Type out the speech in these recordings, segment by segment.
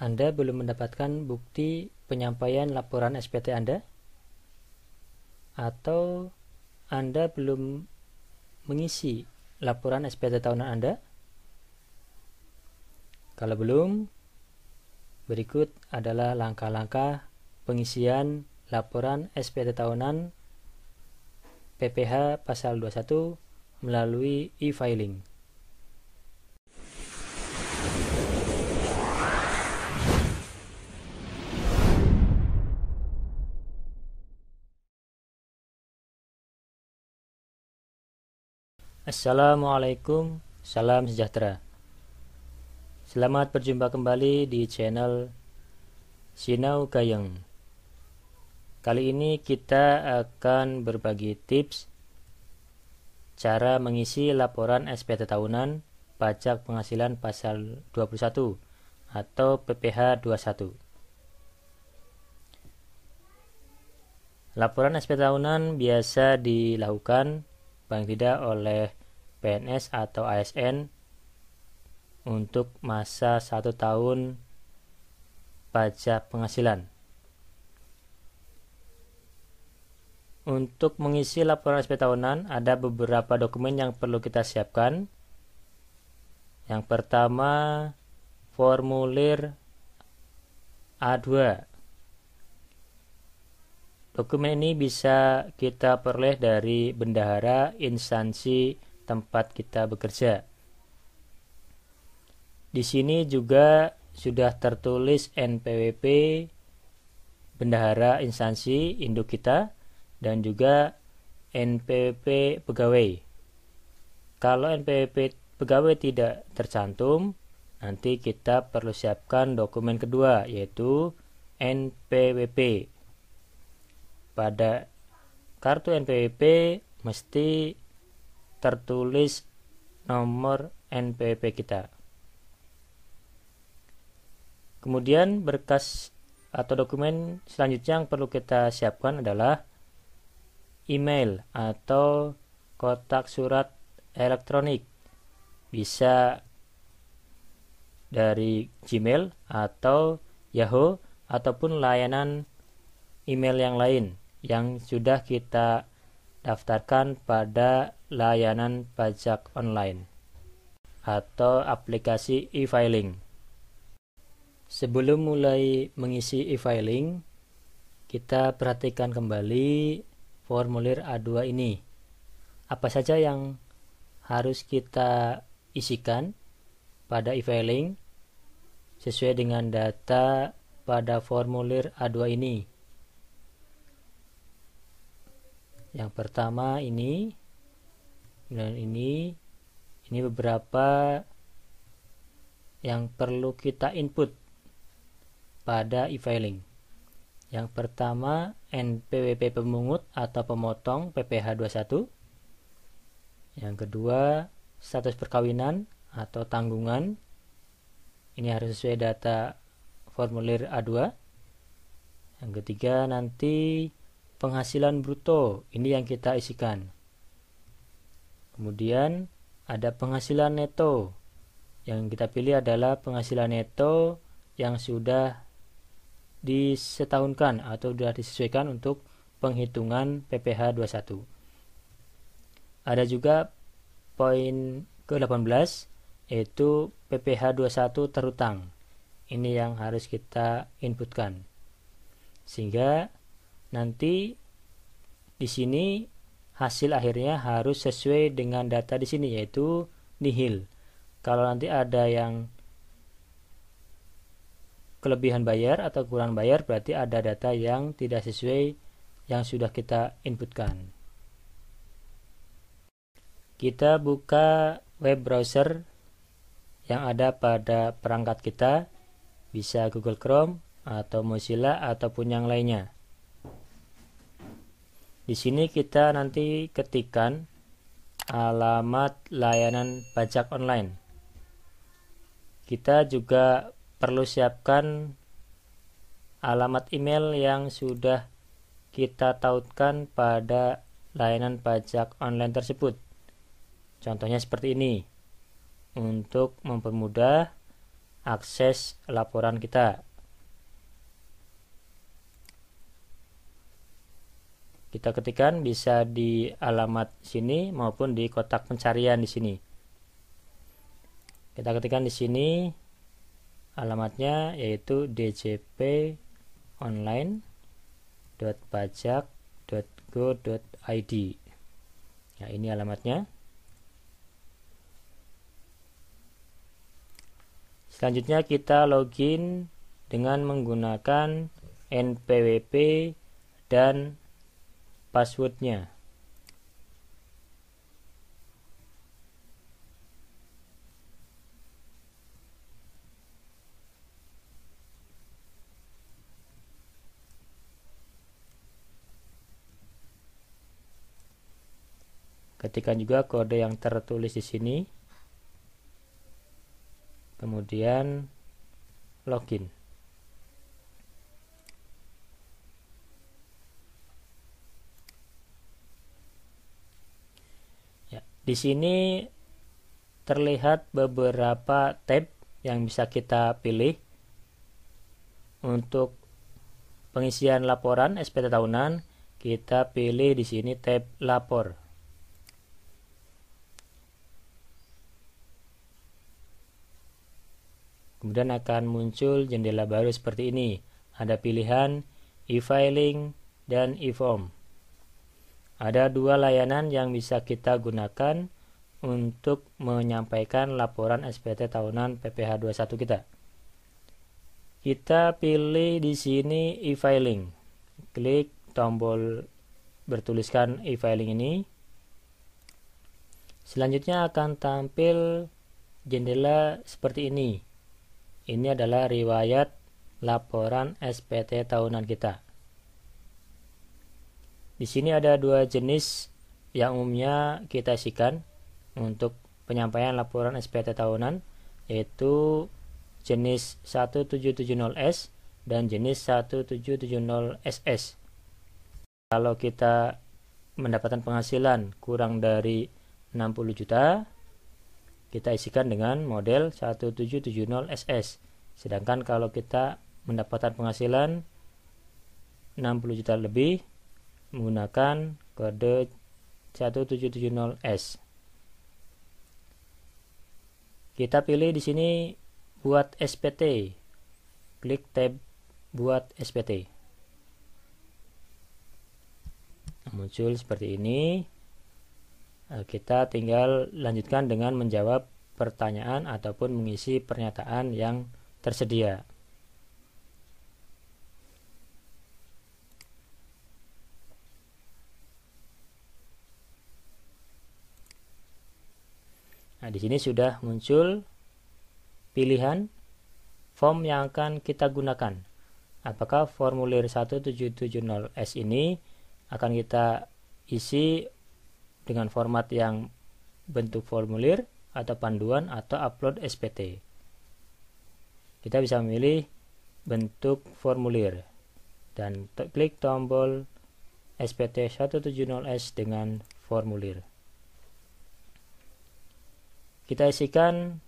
Anda belum mendapatkan bukti penyampaian laporan SPT Anda? Atau Anda belum mengisi laporan SPT tahunan Anda? Kalau belum, berikut adalah langkah-langkah pengisian laporan SPT tahunan PPh pasal 21 melalui e-filing. Assalamualaikum, salam sejahtera. Selamat berjumpa kembali di channel Sinau Gayeng. Kali ini kita akan berbagi tips cara mengisi laporan SPT tahunan pajak penghasilan pasal 21 atau PPh 21. Laporan SPT tahunan biasa dilakukan paling tidak oleh PNS atau ASN untuk masa 1 tahun pajak penghasilan. Untuk mengisi laporan SPT tahunan ada beberapa dokumen yang perlu kita siapkan. Yang pertama, formulir A2. Dokumen ini bisa kita peroleh dari bendahara instansi tempat kita bekerja. Di sini juga sudah tertulis NPWP bendahara instansi induk kita dan juga NPWP pegawai. Kalau NPWP pegawai tidak tercantum, nanti kita perlu siapkan dokumen kedua, yaitu NPWP. Pada kartu NPWP mesti tertulis nomor NPWP kita. Kemudian berkas atau dokumen selanjutnya yang perlu kita siapkan adalah email atau kotak surat elektronik. Bisa dari Gmail atau Yahoo ataupun layanan email yang lain yang sudah kita daftarkan pada layanan pajak online atau aplikasi e-filing. Sebelum mulai mengisi e-filing, kita perhatikan kembali formulir A2 ini. Apa saja yang harus kita isikan pada e-filing sesuai dengan data pada formulir A2 ini. Yang pertama ini dan ini beberapa yang perlu kita input pada e-filing. Yang pertama, NPWP pemungut atau pemotong PPh 21. Yang kedua, status perkawinan atau tanggungan. Ini harus sesuai data formulir A2. Yang ketiga, nanti penghasilan bruto, ini yang kita isikan. Kemudian ada penghasilan neto. Yang kita pilih adalah penghasilan neto yang sudah disetahunkan atau sudah disesuaikan untuk penghitungan PPh 21. Ada juga poin ke-18 yaitu PPh 21 terhutang. Ini yang harus kita inputkan. Sehingga nanti di sini hasil akhirnya harus sesuai dengan data di sini, yaitu nihil. Kalau nanti ada yang kelebihan bayar atau kurang bayar, berarti ada data yang tidak sesuai yang sudah kita inputkan. Kita buka web browser yang ada pada perangkat kita, bisa Google Chrome atau Mozilla ataupun yang lainnya. Di sini kita nanti ketikkan alamat layanan pajak online. Kita juga perlu siapkan alamat email yang sudah kita tautkan pada layanan pajak online tersebut. Contohnya seperti ini. Untuk mempermudah, akses laporan kita. Kita ketikkan bisa di alamat sini maupun di kotak pencarian di sini. Kita ketikkan di sini alamatnya yaitu djponline.pajak.go.id. Ya, ini alamatnya. Selanjutnya kita login dengan menggunakan NPWP dan passwordnya. Ketikkan juga kode yang tertulis di sini. Kemudian login. Ya, di sini terlihat beberapa tab yang bisa kita pilih untuk pengisian laporan SPT tahunan. Kita pilih di sini tab lapor. Kemudian akan muncul jendela baru seperti ini. Ada pilihan e-filing dan e-form. Ada dua layanan yang bisa kita gunakan untuk menyampaikan laporan SPT tahunan PPh 21 kita. Kita pilih di sini e-filing. Klik tombol bertuliskan e-filing ini. Selanjutnya akan tampil jendela seperti ini. Ini adalah riwayat laporan SPT tahunan kita. Di sini ada dua jenis yang umumnya kita isikan untuk penyampaian laporan SPT tahunan, yaitu jenis 1770S dan jenis 1770SS. Kalau kita mendapatkan penghasilan kurang dari 60 juta, kita isikan dengan model 1770SS. Sedangkan kalau kita mendapatkan penghasilan 60 juta lebih, menggunakan kode 1770S. Kita pilih di sini buat SPT. Klik tab buat SPT. Muncul seperti ini. Kita tinggal lanjutkan dengan menjawab pertanyaan ataupun mengisi pernyataan yang tersedia. Nah, di sini sudah muncul pilihan form yang akan kita gunakan. Apakah formulir 1770S ini akan kita isi dengan format yang bentuk formulir atau panduan atau upload SPT. Kita bisa memilih bentuk formulir dan klik tombol SPT 170S dengan formulir. Kita isikan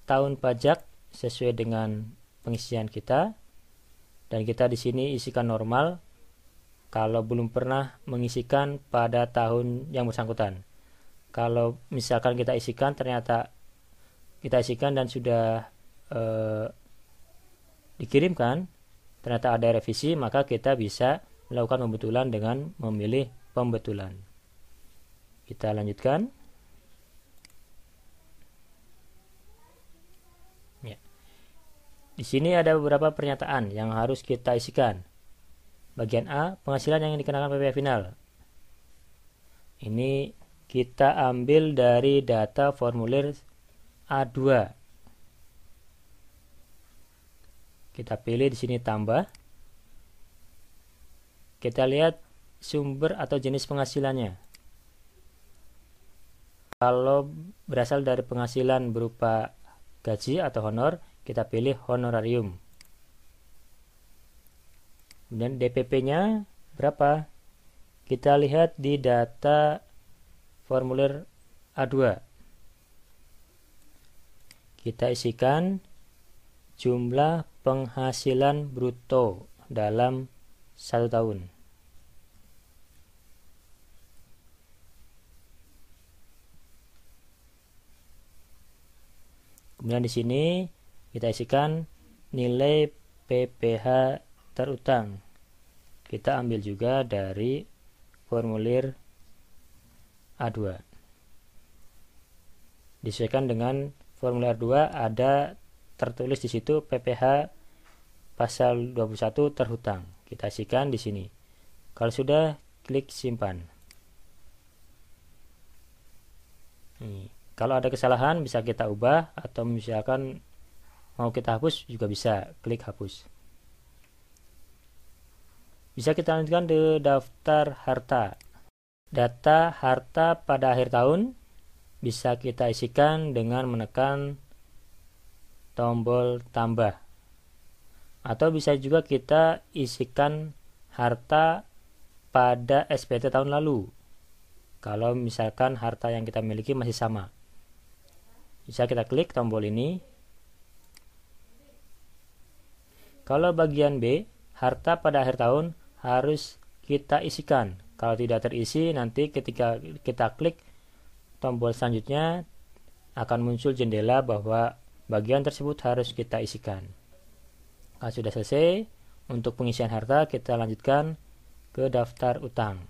tahun pajak sesuai dengan pengisian kita, dan kita di sini isikan normal kalau belum pernah mengisikan pada tahun yang bersangkutan. Kalau misalkan kita isikan ternyata kita isikan dan sudah dikirimkan ternyata ada revisi, maka kita bisa melakukan pembetulan dengan memilih pembetulan. Kita lanjutkan. Ya. Di sini ada beberapa pernyataan yang harus kita isikan. Bagian A, penghasilan yang dikenakan PPh final. Ini kita ambil dari data formulir A2. Kita pilih di sini tambah. Kita lihat sumber atau jenis penghasilannya. Kalau berasal dari penghasilan berupa gaji atau honor, kita pilih honorarium. Kemudian DPP-nya berapa? Kita lihat di data formulir A2. Kita isikan jumlah penghasilan bruto dalam 1 tahun. Kemudian di sini kita isikan nilai PPh terutang. Kita ambil juga dari formulir A2. Disesuaikan dengan formulir A2, ada tertulis di situ PPh pasal 21 terhutang. Kita isikan di sini. Kalau sudah, klik simpan. Nih, kalau ada kesalahan bisa kita ubah, atau misalkan mau kita hapus juga bisa, klik hapus. Bisa kita lanjutkan ke daftar harta. Data harta pada akhir tahun bisa kita isikan dengan menekan tombol tambah. Atau bisa juga kita isikan harta pada SPT tahun lalu. Kalau misalkan harta yang kita miliki masih sama. Bisa kita klik tombol ini. Kalau bagian B, harta pada akhir tahun harus kita isikan. Kalau tidak terisi, nanti ketika kita klik tombol selanjutnya akan muncul jendela bahwa bagian tersebut harus kita isikan. Kalau sudah selesai untuk pengisian harta, kita lanjutkan ke daftar utang.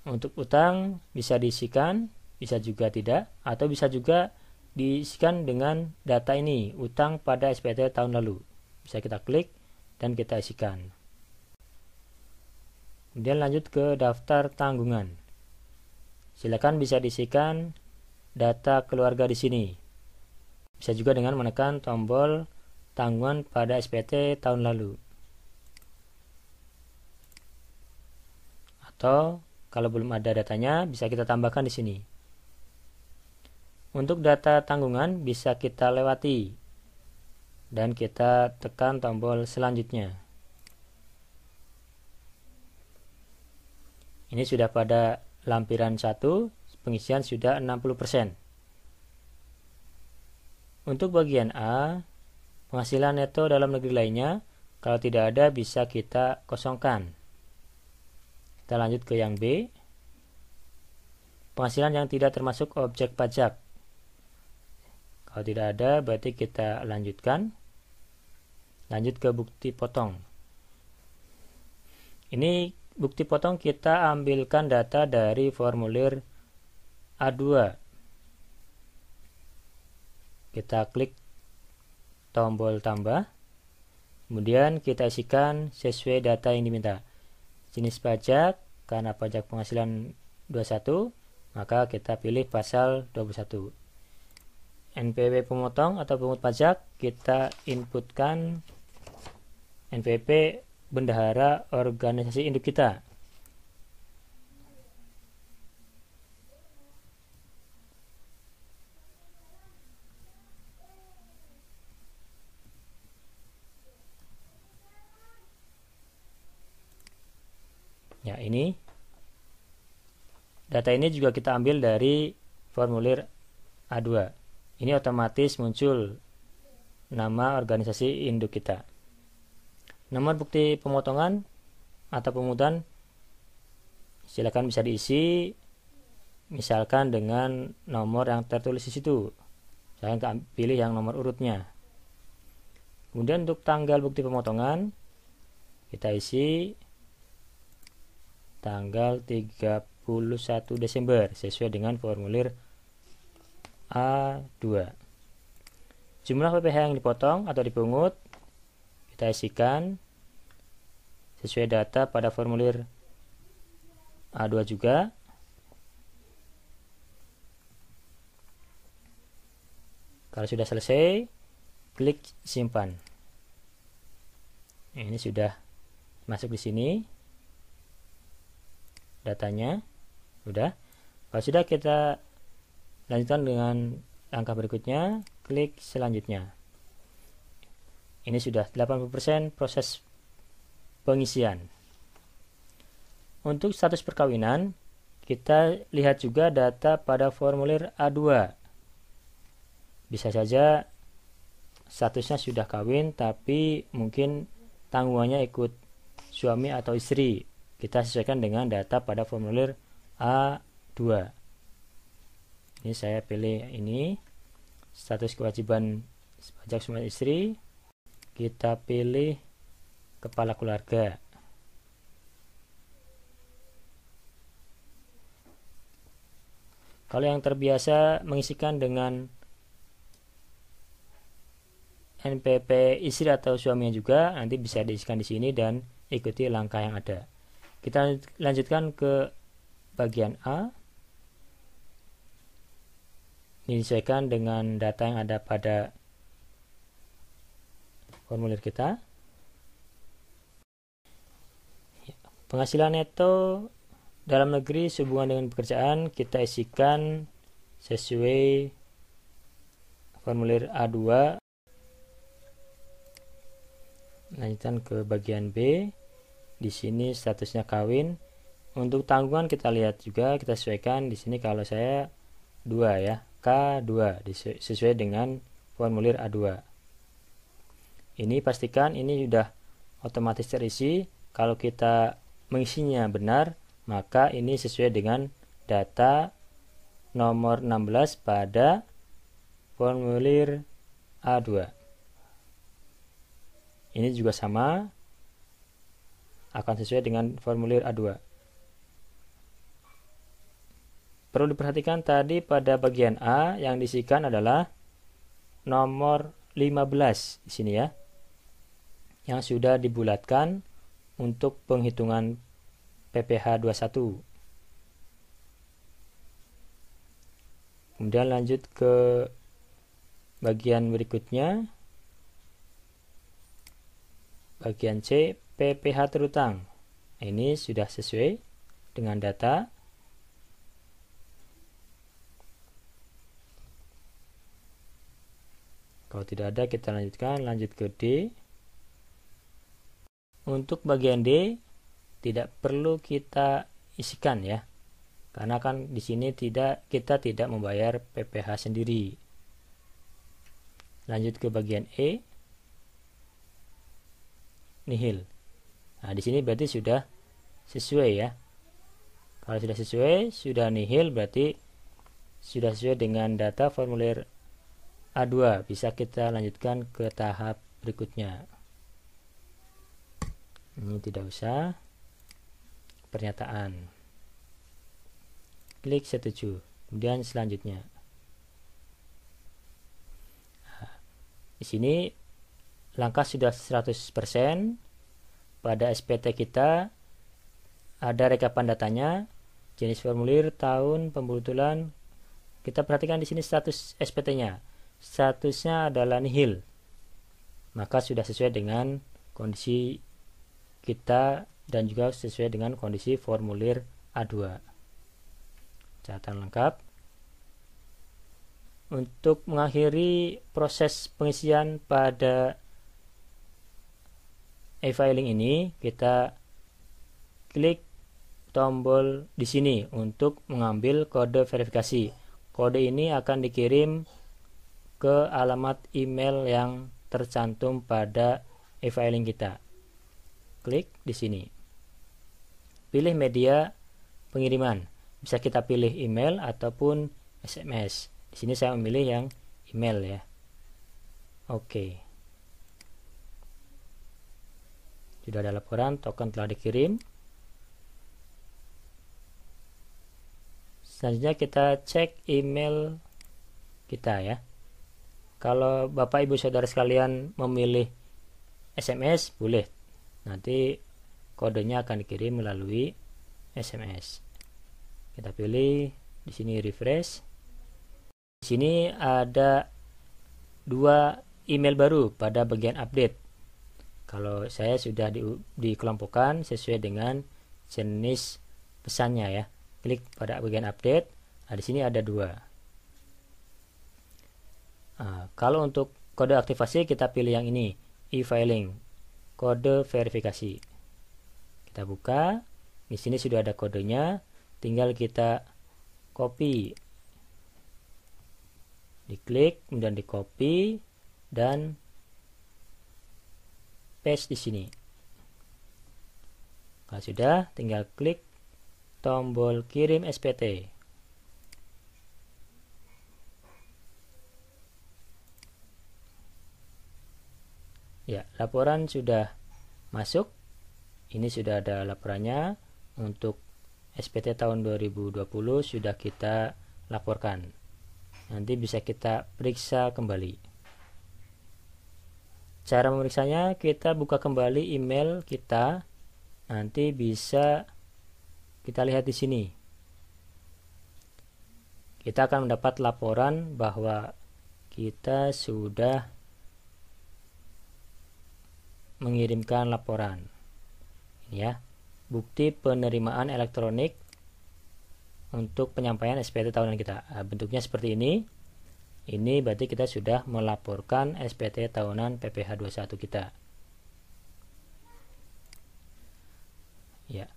Untuk utang bisa diisikan, bisa juga tidak, atau bisa juga diisikan dengan data ini, utang pada SPT tahun lalu. Bisa kita klik dan kita isikan. Kemudian lanjut ke daftar tanggungan. Silakan bisa diisikan data keluarga di sini. Bisa juga dengan menekan tombol tanggungan pada SPT tahun lalu. Atau kalau belum ada datanya, bisa kita tambahkan di sini. Untuk data tanggungan bisa kita lewati dan kita tekan tombol selanjutnya. Ini sudah pada lampiran 1, pengisian sudah 60%. Untuk bagian A, penghasilan neto dalam negeri lainnya, kalau tidak ada bisa kita kosongkan. Kita lanjut ke yang B. Penghasilan yang tidak termasuk objek pajak. Kalau tidak ada berarti kita lanjutkan. Lanjut ke bukti potong. Ini bukti potong kita ambilkan data dari formulir A2. Kita klik tombol tambah. Kemudian kita isikan sesuai data yang diminta. Jenis pajak, karena pajak penghasilan 21, maka kita pilih pasal 21. NPWP pemotong atau pungut pajak, kita inputkan NPWP bendahara organisasi induk kita. Ya, ini data ini juga kita ambil dari formulir A2. Ini otomatis muncul nama organisasi induk kita. Nomor bukti pemotongan atau pemungutan silakan bisa diisi misalkan dengan nomor yang tertulis di situ. Saya pilih yang nomor urutnya. Kemudian untuk tanggal bukti pemotongan kita isi tanggal 31 Desember sesuai dengan formulir A2. Jumlah PPh yang dipotong atau dipungut kita isikan sesuai data pada formulir A2 juga. Kalau sudah selesai, klik simpan. Ini sudah masuk di sini datanya. Sudah. Kalau sudah, kita lanjutkan dengan langkah berikutnya, klik selanjutnya. Ini sudah 80% proses pengisian. Untuk status perkawinan, kita lihat juga data pada formulir A2. Bisa saja statusnya sudah kawin tapi mungkin tanggungannya ikut suami atau istri, kita sesuaikan dengan data pada formulir A2. Ini saya pilih ini, status kewajiban pajak suami istri, kita pilih kepala keluarga. Kalau yang terbiasa mengisikan dengan NPP istri atau suaminya juga, nanti bisa diisikan di sini dan ikuti langkah yang ada. Kita lanjutkan ke bagian A. Disesuaikan dengan data yang ada pada formulir kita. Penghasilan neto dalam negeri sehubungan dengan pekerjaan kita isikan sesuai formulir A2. Lanjutkan ke bagian B. Di sini statusnya kawin. Untuk tanggungan kita lihat juga, kita sesuaikan di sini. Kalau saya 2 ya, K2 sesuai dengan formulir A2. Ini pastikan ini sudah otomatis terisi. Kalau kita mengisinya benar, maka ini sesuai dengan data nomor 16 pada formulir A2. Ini juga sama, akan sesuai dengan formulir A2. Perlu diperhatikan tadi pada bagian A yang diisikan adalah nomor 15 di sini ya, yang sudah dibulatkan untuk penghitungan PPh 21. Kemudian lanjut ke bagian berikutnya. Bagian C, PPh terutang. Ini sudah sesuai dengan data. Kalau tidak ada, kita lanjutkan. Lanjut ke D. Untuk bagian D tidak perlu kita isikan ya, karena kan di sini kita tidak membayar PPh sendiri. Lanjut ke bagian E, nihil. Nah, di sini berarti sudah sesuai ya. Kalau sudah sesuai, sudah nihil, berarti sudah sesuai dengan data formulir A2. Bisa kita lanjutkan ke tahap berikutnya. Ini tidak usah. Pernyataan. Klik setuju. Kemudian selanjutnya. Nah, di sini langkah sudah 100%. Pada SPT kita ada rekapan datanya, jenis formulir, tahun, pembetulan. Kita perhatikan di sini status SPT-nya. Statusnya adalah nihil. Maka sudah sesuai dengan kondisi kita dan juga sesuai dengan kondisi formulir A2. Catatan lengkap. Untuk mengakhiri proses pengisian pada e-filing ini, kita klik tombol di sini untuk mengambil kode verifikasi. Kode ini akan dikirim ke alamat email yang tercantum pada e-filing kita. Klik di sini. Pilih media pengiriman. Bisa kita pilih email ataupun SMS. Di sini saya memilih yang email ya. Oke. Sudah ada laporan, token telah dikirim. Selanjutnya kita cek email kita ya. Kalau Bapak Ibu Saudara sekalian memilih SMS, boleh. Nanti kodenya akan dikirim melalui SMS. Kita pilih di sini refresh. Di sini ada 2 email baru pada bagian update. Kalau saya sudah dikelompokkan sesuai dengan jenis pesannya ya. Klik pada bagian update. Nah, di sini ada 2. Nah, kalau untuk kode aktivasi kita pilih yang ini, e-filing, kode verifikasi. Kita buka. Di sini sudah ada kodenya. Tinggal kita copy. Diklik, kemudian di copy. dan paste di sini. Kalau sudah, tinggal klik tombol kirim SPT. Ya, laporan sudah masuk. Ini sudah ada laporannya. Untuk SPT tahun 2020 sudah kita laporkan. Nanti bisa kita periksa kembali. Cara memeriksanya, kita buka kembali email kita. Nanti bisa kita lihat di sini. Kita akan mendapat laporan bahwa kita sudah mengirimkan laporan. Ini ya, bukti penerimaan elektronik untuk penyampaian SPT tahunan kita. Bentuknya seperti ini. Ini berarti kita sudah melaporkan SPT tahunan PPh 21 kita. Ya.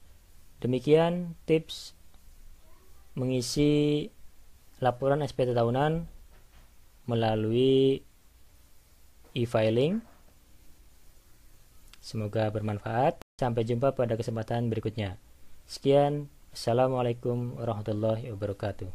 Demikian tips mengisi laporan SPT tahunan melalui e-filing. Semoga bermanfaat. Sampai jumpa pada kesempatan berikutnya. Sekian. Assalamualaikum warahmatullahi wabarakatuh.